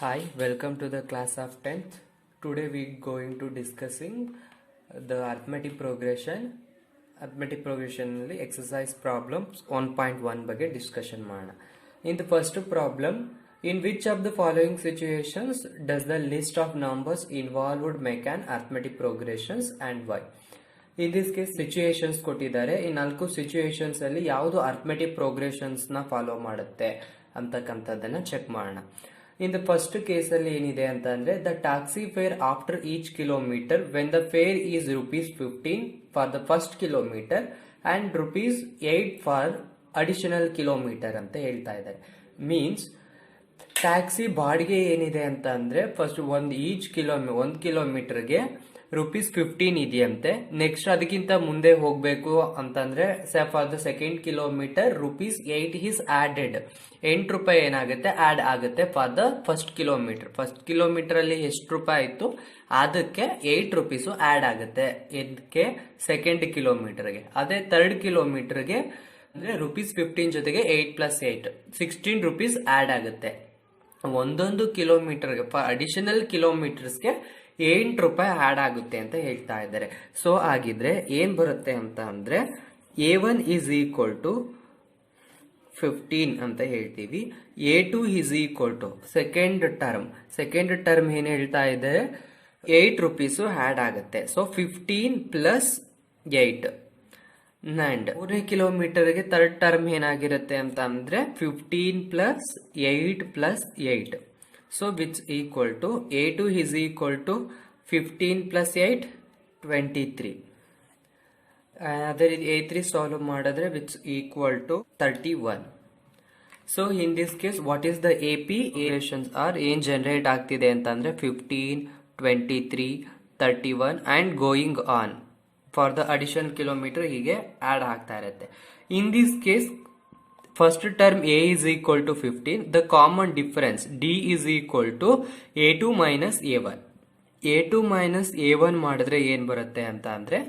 Hi, welcome to the class of 10th. Today we going to discussing the arithmetic progression. Arithmetic progression ಅಲ್ಲಿ exercise problems 1.1 ಬಗ್ಗೆ discussion ಮಾಡೋಣ. In the first problem, in which of the following situations does the list of numbers involved make an arithmetic progressions and why? In this case situations ಕೊಟ್ಟಿದ್ದಾರೆ. ಈ 4 situations ಅಲ್ಲಿ ಯಾವುದು arithmetic progressions ನ follow ಮಾಡುತ್ತೆ ಅಂತಕ್ಕಂಥದ್ದನ್ನ check ಮಾಡೋಣ. In the first case ಅಲ್ಲಿ ಏನಿದೆ ಅಂತ ಅಂದ್ರೆ the taxi fare after each kilometer when the fare is rupees 15 for the first kilometer and rupees 8 for additional kilometer ಅಂತ ಹೇಳ್ತಾ ಇದ್ದಾರೆ. ಮೀನ್ಸ್ ಟ್ಯಾಕ್ಸಿ ಬಾಡಿಗೆ ಏನಿದೆ ಅಂತ ಅಂದ್ರೆ ಫಸ್ಟ್ ಒಂದು ಕಿಲೋಮೀಟರ್ಗೆ ₹15 ಇದೆಯಂತೆ. ನೆಕ್ಸ್ಟ್ ಅದಕ್ಕಿಂತ ಮುಂದೆ ಹೋಗ್ಬೇಕು ಅಂತಂದ್ರೆ for the second kilometre ₹8 is added. ₹8 ಏನಾಗುತ್ತೆ ಆಡ್ ಆಗುತ್ತೆ ಫಾರ್ ದ ಫಸ್ಟ್ ಕಿಲೋಮೀಟರ್ ಅಲ್ಲಿ ಎಷ್ಟು ರೂಪಾಯಿ ಇತ್ತು ಅದಕ್ಕೆ ₹8 ಆಡ್ ಆಗುತ್ತೆ ಇದಕ್ಕೆ ಸೆಕೆಂಡ್ ಕಿಲೋಮೀಟರ್ಗೆ. ಅದೇ ಥರ್ಡ್ ಕಿಲೋಮೀಟರ್ಗೆ ಅಂದ್ರೆ ₹15 ಜೊತೆಗೆ 8 + 8 ₹16 ಆಡ್ ಆಗುತ್ತೆ. ಒಂದೊಂದು ಕಿಲೋಮೀಟರ್ಗೆ ಅಡಿಷನಲ್ ಕಿಲೋಮೀಟರ್ಸ್ಗೆ ₹8 ಆಡ್ ಆಗುತ್ತೆ ಅಂತ ಹೇಳ್ತಾ ಇದ್ದಾರೆ. ಸೊ ಆಗಿದ್ರೆ ಏನ್ ಬರುತ್ತೆ ಅಂತ ಅಂದ್ರೆ A1 ಈಸ್ ಈಕ್ವಲ್ ಟು 15 ಅಂತ ಹೇಳ್ತೀವಿ. A2 is equal to second term ಏನ್ ಹೇಳ್ತಾ ಇದೆ ₹8 ಆಡ್ ಆಗುತ್ತೆ. ಸೊ 15 + 8 ಅಂಡ್ 3 ಕಿಲೋಮೀಟರ್ಗೆ ಥರ್ಡ್ ಟರ್ಮ್ ಏನಾಗಿರುತ್ತೆ ಅಂತ ಅಂದ್ರೆ 15 + 8 + 8. So which equal to A2 is equal to 15 + 8 23. ಅದೇ ರೀತಿ A3 ಸಾಲ್ವ್ ಮಾಡಿದ್ರೆ which equal to 31. So in this case what is the AP equations are ಏನ್ ಜನರೇಟ್ ಆಗ್ತಿದೆ ಅಂತಂದ್ರೆ 15, 23, 31 and going on for the additional kilometer ಹೀಗೆ add ಆಗ್ತಾ ಇರುತ್ತೆ. In this case first term A is equal to 15. The common difference D is equal to A2 minus A1. A2 minus A1 ಮಾಡಿದ್ರೆ ಏನ್ ಬರುತ್ತೆ ಅಂತ ಅಂದ್ರೆ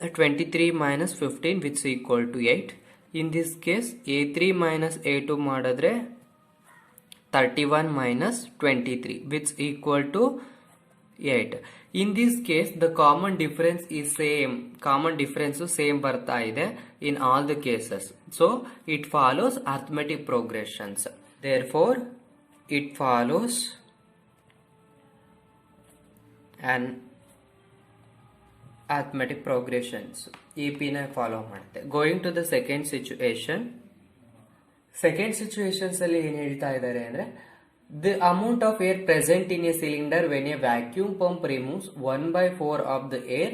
23 minus 15 which is equal to 8. In this case A3 minus A2 ಮಾಡಿದ್ರೆ 31 minus 23 which is equal to 8. In this case the common difference is same ಬರ್ತಾ ಇದೆ in all the cases. So it follows arithmetic progressions. Therefore it follows an arithmetic progressions. EP ನ follow ಮಾಡುತ್ತೆ. Going to the second situations ಅಲ್ಲಿ ಏನ್ ಹೇಳ್ತಾ ಇದ್ದಾರೆ ಅಂದ್ರೆ the amount of air present in a cylinder when a vacuum pump removes 1/4 of the air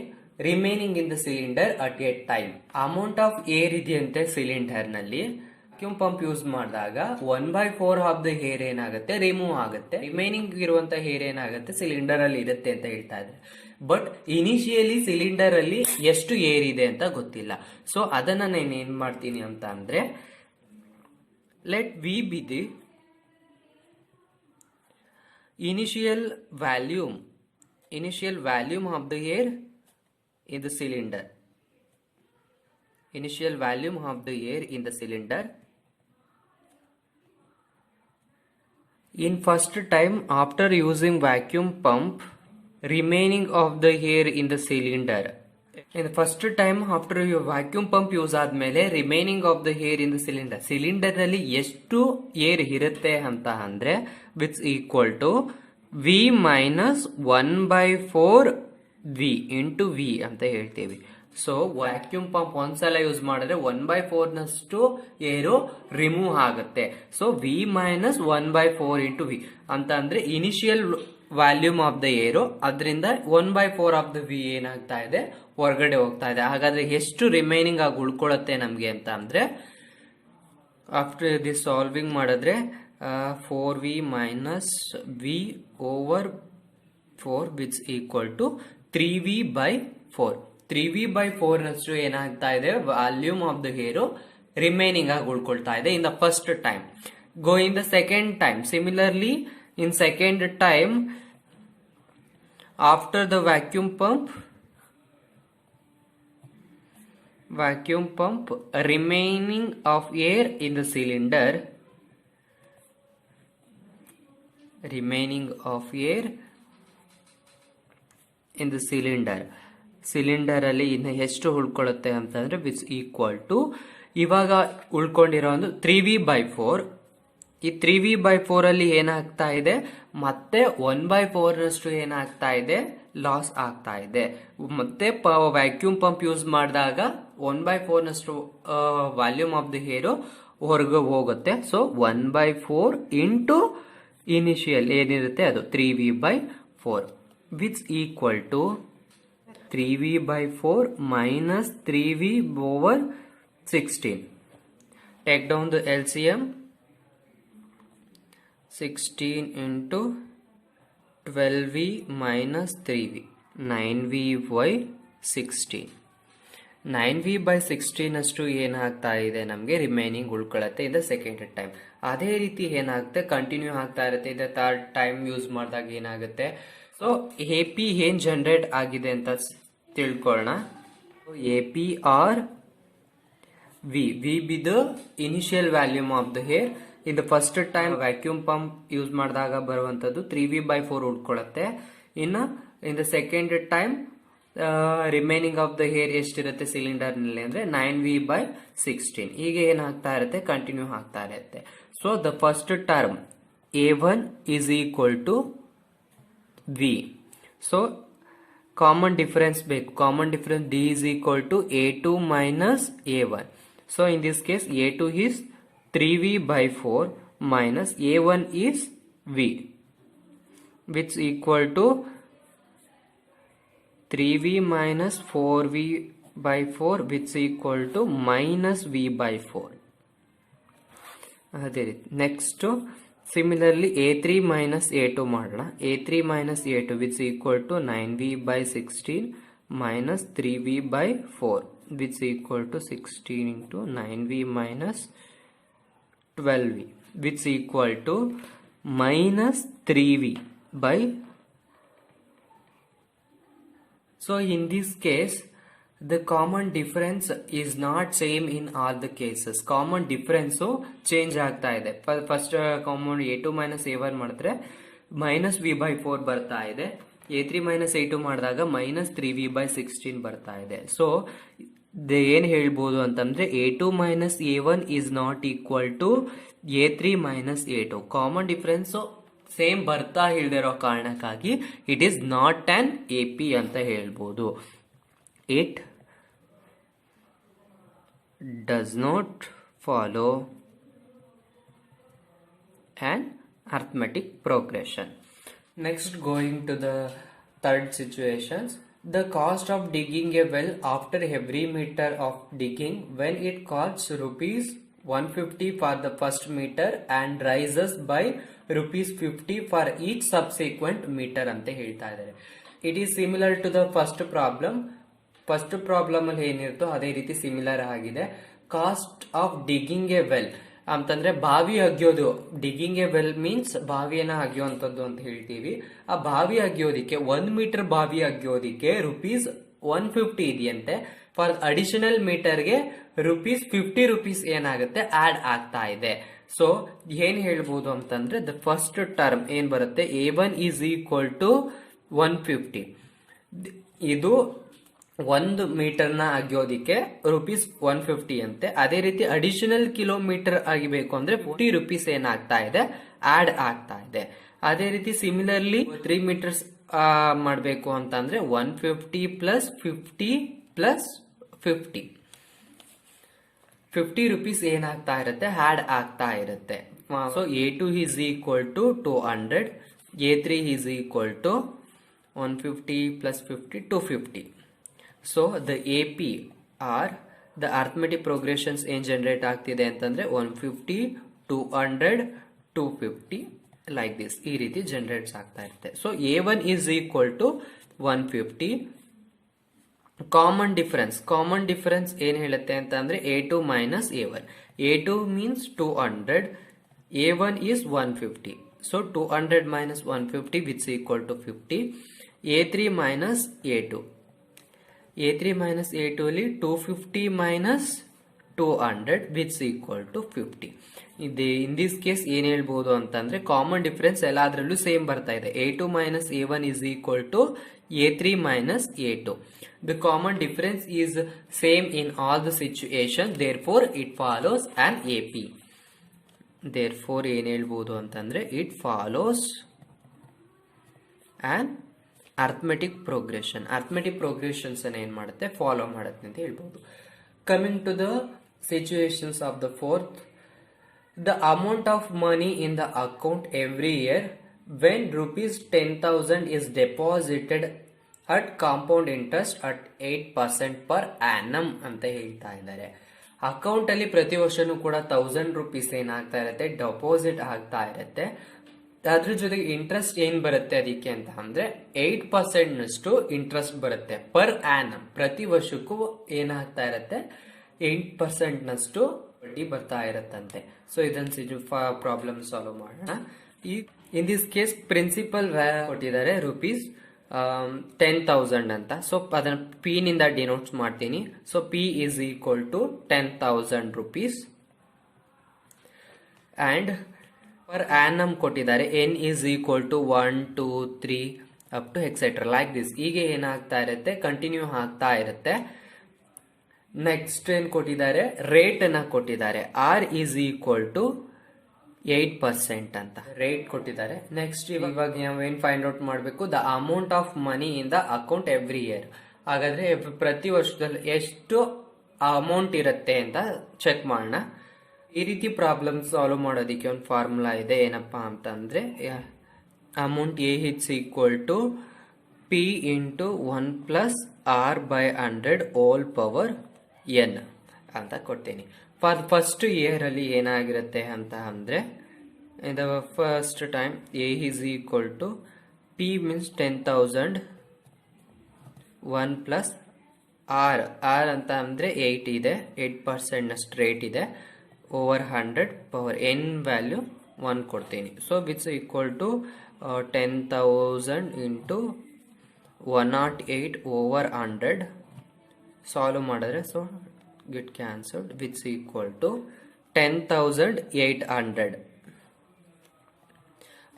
remaining in the cylinder at a time. Amount of air ಇದೆಯಂತೆ cylinder ನಲ್ಲಿ vacuum pump use ಮಾಡಿದಾಗ 1/4 of the air ಏನಾಗುತ್ತೆ remove ಆಗುತ್ತೆ. Remaining ಇರುವಂತ air ಏನಾಗುತ್ತೆ cylinder ಅಲ್ಲಿ ಇರುತ್ತೆ ಅಂತ ಹೇಳ್ತಾ ಇದ್ದಾರೆ. ಬಟ್ ಇನಿಷಿಯಲಿ ಸಿಲಿಂಡರ್ ಅಲ್ಲಿ ಎಷ್ಟು ಏರ್ ಇದೆ ಅಂತ ಗೊತ್ತಿಲ್ಲ. ಸೊ ಅದನ್ನ ನಾನು ಏನ್ ಮಾಡ್ತೀನಿ ಅಂತ ಅಂದ್ರೆ let V be the initial volume of the air in the cylinder. Initial volume of the air in the cylinder. In first time after using vacuum pump, remaining of the air in the cylinder. In the first time after your vacuum pump use ಆದ್ಮೇಲೆ remaining of the air in the cylinder. Cylinder ನಲ್ಲಿ ಎಷ್ಟು air ಇರುತ್ತೆ ಅಂತ ಅಂದ್ರೆ which equal to V minus 1/4 V into V ಅಂತ ಹೇಳ್ತೀವಿ. So vacuum pump ಒಂದ್ಸಲ use ಮಾಡಿದ್ರೆ 1/4 ನಷ್ಟು ಏರು ರಿಮೂವ್ ಆಗುತ್ತೆ. So V minus 1/4 into V ಅಂತ ಅಂದ್ರೆ ಇನಿಷಿಯಲ್ ವ್ಯಾಲ್ಯೂಮ್ ಆಫ್ ದ ಏರು ಅದರಿಂದ 1/4 ಆಫ್ ದ ವಿ ಏನಾಗ್ತಾ ಇದೆ ಹೊರಗಡೆ ಹೋಗ್ತಾ ಇದೆ. ಹಾಗಾದ್ರೆ ಎಷ್ಟು ರಿಮೈನಿಂಗ್ ಆಗಿ ಉಳ್ಕೊಳ್ಳುತ್ತೆ ನಮ್ಗೆ ಅಂತ ಅಂದ್ರೆ ಆಫ್ಟರ್ ದಿಸ್ ಸಾಲ್ವಿಂಗ್ ಮಾಡಿದ್ರೆ 4V minus V over 4 which equal to 3V/4. 3V/4 ನಷ್ಟು ಏನಾಗ್ತಾ ಇದೆ ವಾಲ್ಯೂಮ್ ಆಫ್ ದ ಏರು ರಿಮೈನಿಂಗ್ ಆಗಿ ಉಳ್ಕೊಳ್ತಾ ಇದೆ ಇನ್ the first time. Going the second time similarly in second time after the vacuum pump remaining of air in the cylinder remaining of air in the cylinder ಅಲ್ಲಿ ಇನ್ನು ಎಷ್ಟು ಉಳ್ಕೊಳ್ಳುತ್ತೆ ಅಂತಂದ್ರೆ which equal to ಇವಾಗ ಉಳ್ಕೊಂಡಿರೋ ಒಂದು 3v/4. ಈ 3v/4 ಅಲ್ಲಿ ಏನಾಗ್ತಾ ಇದೆ, ಮತ್ತೆ 1/4 ನಷ್ಟು ಏನಾಗ್ತಾ ಇದೆ, ಲಾಸ್ ಆಗ್ತಾ ಇದೆ. ಮತ್ತೆ ವ್ಯಾಕ್ಯೂಮ್ ಪಂಪ್ ಯೂಸ್ ಮಾಡಿದಾಗ 1/4 ನಷ್ಟು ವಾಲ್ಯೂಮ್ ಆಫ್ ದಿ ಏರ್ ಹೊರಗೆ ಹೋಗುತ್ತೆ. ಸೊ 1/4 ಇಂಟು ಇನಿಷಿಯಲ್ ಏನಿರುತ್ತೆ ಅದು 3v/4 which equal to 3v/4 minus 3v/16. Take down the LCM. 16 into 12v minus 3v. 9v/16. 9v/16 ಅಷ್ಟು ಏನಾಗ್ತಾ ಇದೆ ನಮಗೆ ರಿಮೈನಿಂಗ್ ಉಳ್ಕೊಳ್ಳುತ್ತೆ ಇನ್ ದ ಸೆಕೆಂಡ್ ಟೈಮ್. ಅದೇ ರೀತಿ ಏನಾಗುತ್ತೆ, ಕಂಟಿನ್ಯೂ ಆಗ್ತಾ ಇರುತ್ತೆ. ಇದು ಥರ್ಡ್ ಟೈಮ್ ಯೂಸ್ ಮಾಡಿದಾಗ ಏನಾಗುತ್ತೆ, ಸೊ ಎ ಪಿ ಏನ್ ಜನರೇಟ್ ಆಗಿದೆ ಅಂತ ತಿಳ್ಕೊಳ್ಳೋಣ. A P R V be the initial volume of the air. In the first time vacuum pump use ಮಾಡಿದಾಗ ಬರುವಂತದ್ದು 3v/4 ಉಳ್ಕೊಳ್ಳುತ್ತೆ. ಇನ್ನು in the second time remaining of the air ಎಷ್ಟಿರುತ್ತೆ cylinder ನಲ್ಲಿ ಅಂದ್ರೆ 9v/16. ಹೀಗೆ ಏನಾಗ್ತಾ ಇರುತ್ತೆ, ಕಂಟಿನ್ಯೂ ಆಗ್ತಾ ಇರುತ್ತೆ. So the first term A1 is equal to V. So common difference ಬೇಕು. Common difference D is equal to A2 minus A1. So in this case A2 is 3v/4 minus A1 is V, which equal to 3v minus 4v/4 which equal to minus v/4. ಅದೇ ರೀತಿ next similarly A3 minus A2 ಮಾಡೋಣ. A3 minus A2 which equal to 9v/16 minus 3v/4 which equal to 16 into 9v minus 12v which equal to minus 3v/. So in this case the common difference is not same in all the cases. Common difference change ಆಗ್ತಾ ಇದೆ. First common A2 minus A1 ಮಾಡಿದ್ರೆ minus v/4 ಬರ್ತಾ ಇದೆ. A3 minus A2 ಮಾಡಿದಾಗ minus 3v/16 ಬರ್ತಾ ಇದೆ. So ಏನ್ ಹೇಳ್ಬೋದು ಅಂತಂದ್ರೆ A2 minus A1 is not equal to A3 minus A2. Common difference same ಬರ್ತಾ ಇಲ್ದಿರೋ ಕಾರಣಕ್ಕಾಗಿ it is not on AP ಅಂತ ಹೇಳ್ಬೋದು. It does not follow an arithmetic progression. Next, going to the third situations. The cost of digging a well after every meter of digging when it costs rupees 150 for the first meter and rises by rupees 50 for each subsequent meter ಅಂತ ಹೇಳ್ತಾ ಇದ್ದಾರೆ. It is similar to the first problem. First problem ಅಲ್ಲಿ ಏನಿರುತ್ತೋ ಅದೇ ರೀತಿ similar ಆಗಿದೆ. Cost of digging A well ಅಂತಂದ್ರೆ ಬಾವಿ ಅಗಿಯೋದು. ಡಿಗ್ಗಿಂಗ್ ಎ ವೆಲ್ ಮೀನ್ಸ್ ಬಾವಿಯನ್ನ ಅಗಿಯುವಂತದ್ದು ಅಂತ ಹೇಳ್ತೀವಿ. ಆ ಬಾವಿ ಅಗಿಯೋದಿಕ್ಕೆ 1 ಮೀಟರ್ ಬಾವಿ ಅಗಿಯೋದಿಕ್ಕೆ rupees 150 ಇದೆಯಂತೆ. ಫಾರ್ ಅಡಿಷನಲ್ ಮೀಟರ್ಗೆ ₹50 ಏನಾಗುತ್ತೆ ಆಡ್ ಆಗ್ತಾ ಇದೆ. ಸೊ ಏನ್ ಹೇಳ್ಬೋದು ಅಂತಂದ್ರೆ ದ ಫಸ್ಟ್ ಟರ್ಮ್ ಏನ್ ಬರುತ್ತೆ, A1 is equal to 150. ಇದು 1 ಮೀಟರ್ನ ಅಗಿಯೋದಿಕ್ಕೆ ₹150 ಅಂತೆ. ಅದೇ ರೀತಿ ಅಡಿಷನಲ್ ಕಿಲೋಮೀಟರ್ ಆಗಿಬೇಕು ಅಂದ್ರೆ ₹40 ಏನಾಗ್ತಾ ಇದೆ ಆಡ್ ಆಗ್ತಾ ಇದೆ. ಅದೇ ರೀತಿ ಸಿಮಿಲರ್ಲಿ 3 ಮೀಟರ್ಸ್ ಮಾಡಬೇಕು ಅಂತಂದ್ರೆ 150 ಪ್ಲಸ್ 50 ಪ್ಲಸ್ 50 ₹50 ಏನಾಗ್ತಾ ಇರುತ್ತೆ ಆಡ್ ಆಗ್ತಾ ಇರುತ್ತೆ. So A2 is equal to 200, A3 is equal to 150 plus 50 250. So the AP or the arithmetic progressions ಏನ್ ಜನರೇಟ್ ಆಗ್ತಿದೆ ಅಂತಂದ್ರೆ 150 200 250 ಲೈಕ್ ದಿಸ್ ಈ ರೀತಿ ಜನರೇಟ್ಸ್ ಆಗ್ತಾ ಇರುತ್ತೆ. So A1 is equal to 150. Common difference ಏನ್ ಹೇಳುತ್ತೆ ಅಂತ ಅಂದ್ರೆ A2 minus A1. A2 means 200, A1 is 150. So 200 minus 150 which is equal to 50. A3 minus A2. A3 minus A2 ಅಲ್ಲಿ 250 minus 200 which is equal to 50. In this case ಏನ್ ಹೇಳ್ಬೋದು ಅಂತಂದ್ರೆ common difference ಎಲ್ಲಾದ್ರಲ್ಲೂ same ಬರ್ತಾ ಇದೆ. a2 minus a1 is equal to a3 minus a2. The common difference is same in all the situations, therefore it follows an AP. Therefore ಏನ್ ಹೇಳ್ಬೋದು ಅಂತಂದ್ರೆ it follows an arithmetic progression. Arithmetic progressions ಅನ್ನ ಏನ್ ಮಾಡುತ್ತೆ, follow ಮಾಡುತ್ತೆ ಅಂತ ಹೇಳ್ಬೋದು. Coming to the situations of the fourth, the amount of money in the account every year when rupees 10,000 is deposited at compound interest at 8% per annum ಅಂತ ಹೇಳ್ತಾ ಇದ್ದಾರೆ. Account ಅಲ್ಲಿ ಪ್ರತಿ ವರ್ಷನೂ ಕೂಡ 1000 ರೂಪೀಸ್ ಏನಾಗ್ತಾ ಇರುತ್ತೆ, ಡೆಪಾಸಿಟ್ ಆಗ್ತಾ ಇರುತ್ತೆ. ಅದ್ರ ಜೊತೆಗೆ ಇಂಟ್ರೆಸ್ಟ್ ಏನ್ ಬರುತ್ತೆ ಅದಕ್ಕೆ ಅಂತ ಅಂದ್ರೆ 8% ನಷ್ಟು ಇಂಟ್ರೆಸ್ಟ್ ಬರುತ್ತೆ ಪರ್ ಆನಮ್. ಪ್ರತಿ ವರ್ಷಕ್ಕೂ ಏನಾಗ್ತಾ ಇರುತ್ತೆ, 8% ನಷ್ಟು ಬಡ್ಡಿ ಬರ್ತಾ ಇರತ್ತಂತೆ. ಸೊ ಇದನ್ನ ಪ್ರಾಬ್ಲಮ್ ಸಾಲ್ವ್ ಮಾಡೋಣ. ಇನ್ ದಿಸ್ ಕೇಸ್ ಪ್ರಿನ್ಸಿಪಲ್ ಕೊಟ್ಟಿದ್ದಾರೆ rupees 10,000 ಅಂತ. ಸೊ ಅದನ್ನ ಪಿ ನಿಂದ ಡಿನೋಟ್ಸ್ ಮಾಡ್ತೀನಿ. So P is equal to 10,000 rupees and per annum ಕೊಟ್ಟಿದ್ದಾರೆ n is equal to 1 2 3 up to etcetera like this. ಹೀಗೆ ಏನಾಗ್ತಾ ಇರುತ್ತೆ, ಕಂಟಿನ್ಯೂ ಆಗ್ತಾ ಇರುತ್ತೆ. ನೆಕ್ಸ್ಟ್ ಏನ್ ಕೊಟ್ಟಿದ್ದಾರೆ, ರೇಟ್ ಅನ್ನ ಕೊಟ್ಟಿದ್ದಾರೆ. ಆರ್ ಇಸ್ ಈಕ್ವಲ್ ಟು 8% ಅಂತ ರೇಟ್ ಕೊಟ್ಟಿದ್ದಾರೆ. ನೆಕ್ಸ್ಟ್ ಇವಾಗ ನಾವೇನ್ ಫೈಂಡ್ ಔಟ್ ಮಾಡಬೇಕು, the amount of money in the account every year. ಹಾಗಾದ್ರೆ ಪ್ರತಿ ವರ್ಷದಲ್ಲಿ ಎಷ್ಟು ಅಮೌಂಟ್ ಇರುತ್ತೆ ಅಂತ ಚೆಕ್ ಮಾಡೋಣ. ಈ ರೀತಿ ಪ್ರಾಬ್ಲಮ್ ಸಾಲ್ವ್ ಮಾಡೋದಕ್ಕೆ ಒಂದು ಫಾರ್ಮುಲಾ ಇದೆ. ಏನಪ್ಪಾ ಅಂತಂದ್ರೆ amount A is equal to P into 1 plus R by 100 whole power N ಅಂತ ಕೊಡ್ತೀನಿ. ಫಾರ್ ಫಸ್ಟ್ ಇಯರ್ ಅಲ್ಲಿ ಏನಾಗಿರುತ್ತೆ ಅಂತ ಅಂದ್ರೆ, the first time A is equal to P means 10,000 1 plus R ಅಂತ ಅಂದ್ರೆ 8 ಇದೆ, 8% ನಷ್ಟು ರೇಟ್ ಇದೆ, ಓವರ್ 100 ಪವರ್ ಎನ್ ವ್ಯಾಲ್ಯೂ 1 ಕೊಡ್ತೀನಿ. So which equal to 10,000 into 108 over 100 solve ಮಾಡಿದ್ರೆ so get cancelled which equal to 10,800.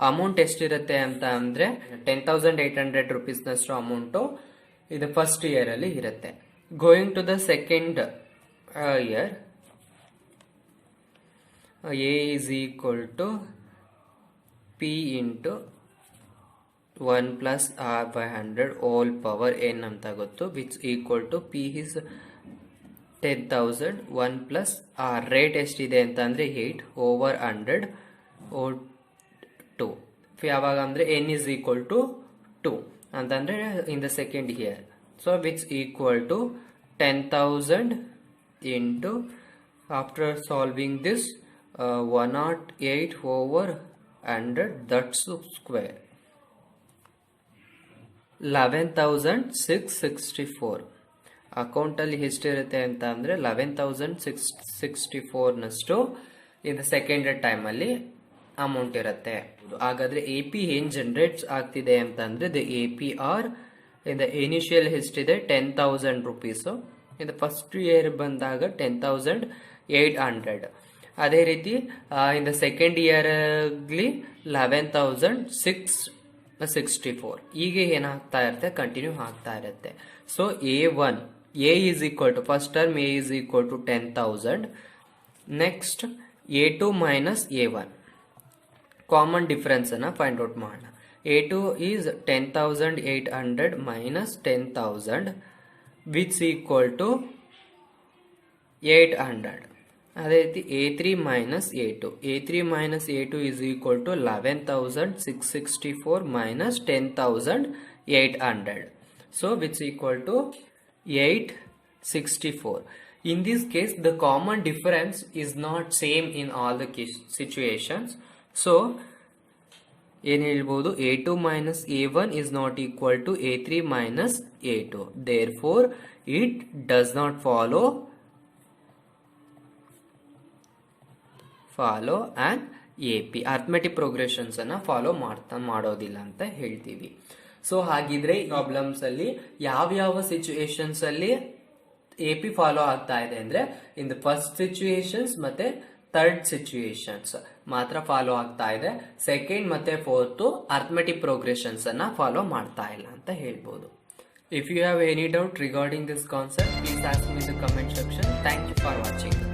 Amount ಎಷ್ಟಿರುತ್ತೆ ಅಂತ ಅಂದ್ರೆ 10,800 ರೂಪೀಸ್ ನಷ್ಟು ಅಮೌಂಟು ಇದು ಫಸ್ಟ್ ಇಯರ್ ಅಲ್ಲಿ ಇರುತ್ತೆ. Going to the second year, A is equal to P into 1 plus R by 100 whole power N ಅಂತ ಗೊತ್ತು, which equal to P is 10,000 1 plus R. Rate ಎಷ್ಟಿದೆ ಅಂತ ಅಂದ್ರೆ 8 ಓವರ್ 100 2. ಯಾವಾಗ ಅಂದ್ರೆ ಎನ್ ಇಸ್ ಈಕ್ವಲ್ ಟು 2 ಅಂತಂದ್ರೆ in the second year. So which equal to 10,000 into after solving this 108 over 100 that's square 11,664. Account ಅಲ್ಲಿ ಎಷ್ಟಿರುತ್ತೆ ಅಂತ ಅಂದ್ರೆ 11,664 ನಷ್ಟು ಇನ್ ಸೆಕೆಂಡ್ ಟೈಮ್ ಅಲ್ಲಿ ಅಮೌಂಟ್ ಇರುತ್ತೆ. ಹಾಗಾದ್ರೆ ಎ ಪಿ ಏನ್ ಜನರೇಟ್ ಆಗ್ತಿದೆ ಅಂತ ಅಂದ್ರೆ the A P R in the initial ಎಷ್ಟಿದೆ 10,000 rupees. In the first year ಬಂದಾಗ 10,800. ಅದೇ ರೀತಿ ಇನ್ ದ ಸೆಕೆಂಡ್ ಇಯರ್ ಅಲ್ಲಿ 11,664. ಹೀಗೆ ಏನಾಗ್ತಾ ಇರುತ್ತೆ, ಕಂಟಿನ್ಯೂ ಆಗ್ತಾ ಇರುತ್ತೆ. So A1 A is equal to first term A is equal to 10,000. Next A2 minus A1 common difference ಅನ್ನ find out ಮಾಡೋಣ. A2 is 10,800 minus 10,000 which equal to 800. ಅದೇ ರೀತಿ A3 minus A2. A3 minus A2 is equal to 11,664 minus 10,800. So which equal to 864. In this case the common difference is not same in all the situations. So ಏನ್ ಹೇಳ್ಬೋದು, A2 minus A1 is not equal to A3 minus A2. Therefore it does not follow an AP. arithmetic progressions ಅನ್ನ follow ಮಾಡೋದಿಲ್ಲ ಅಂತ ಹೇಳ್ತೀವಿ. So ಹಾಗಿದ್ರೆ problems ಅಲ್ಲಿ ಯಾವ situations ಅಲ್ಲಿ AP ಫಾಲೋ ಆಗ್ತಾ ಇದೆ ಅಂದ್ರೆ ಇನ್ ದ ಫಸ್ಟ್ ಸಿಚುಯೇಷನ್ಸ್ ಮತ್ತೆ ಥರ್ಡ್ ಸಿಚುಯೇಷನ್ಸ್ ಮಾತ್ರ ಫಾಲೋ ಆಗ್ತಾ ಇದೆ. ಸೆಕೆಂಡ್ ಮತ್ತೆ ಫೋರ್ತ್ ಅರ್ಥಮೆಟಿಕ್ ಪ್ರೋಗ್ರೆಷನ್ಸ್ ಅನ್ನ ಫಾಲೋ ಮಾಡ್ತಾ ಇಲ್ಲ ಅಂತ ಹೇಳ್ಬೋದು. If you have any doubt regarding this concept, please ask me in the comment section. Thank you for watching.